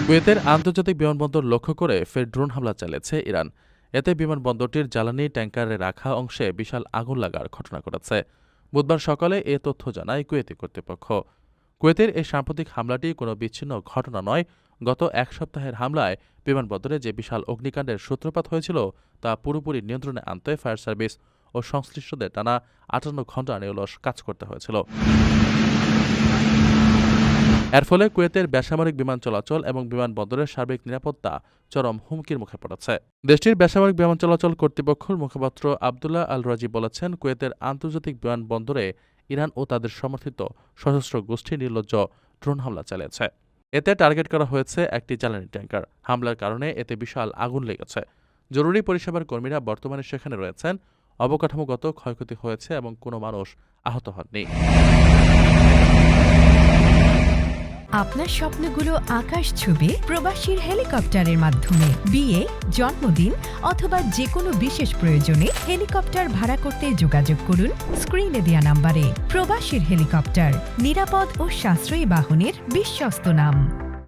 কুয়েতের আন্তর্জাতিক বিমানবন্দর লক্ষ্য করে ফের ড্রোন হামলা চালিয়েছে ইরান। এতে বিমানবন্দরটির জ্বালানি ট্যাঙ্কারে রাখা অংশে বিশাল আগুন লাগার ঘটনা ঘটেছে। বুধবার সকালে এ তথ্য জানায় কুয়েতি কর্তৃপক্ষ। কুয়েতের এই সাম্প্রতিক হামলাটি কোনো বিচ্ছিন্ন ঘটনা নয়। গত এক সপ্তাহের হামলায় বিমানবন্দরে যে বিশাল অগ্নিকাণ্ডের সূত্রপাত হয়েছিল তা পুরোপুরি নিয়ন্ত্রণে আনতে ফায়ার সার্ভিস ও সংশ্লিষ্টদের টানা ৫৮ ঘণ্টা নিরলস কাজ করতে হয়েছিল। এর ফলে কুয়েতের বেসামরিক বিমান চলাচল এবং বিমানবন্দরের সার্বিক নিরাপত্তা চরম হুমকির মুখে পড়েছে। দেশটির বেসামরিক বিমান চলাচল কর্তৃপক্ষের মুখপাত্র আবদুল্লাহ আল রাজি বলেছেন, কুয়েতের আন্তর্জাতিক বিমানবন্দরে ইরান ও তাদের সমর্থিত সশস্ত্র গোষ্ঠী নির্লজ্জ ড্রোন হামলা চালিয়েছে। এতে টার্গেট করা হয়েছে একটি জ্বালানি ট্যাঙ্কার। হামলার কারণে এতে বিশাল আগুন লেগেছে। জরুরি পরিষেবার কর্মীরা বর্তমানে সেখানে রয়েছেন। অবকাঠামোগত ক্ষয়ক্ষতি হয়েছে এবং কোনো মানুষ আহত হননি। আপনার স্বপ্নগুলো আকাশ ছুবে প্রবাসীর হেলিকপ্টারের মাধ্যমে। বিয়ে, জন্মদিন অথবা যে কোনো বিশেষ প্রয়োজনে হেলিকপ্টার ভাড়া করতে যোগাযোগ করুন স্ক্রিনে দেয়া নাম্বারে। প্রবাসীর হেলিকপ্টার, নিরাপদ ও সাশ্রয়ী বাহনের বিশ্বস্ত নাম।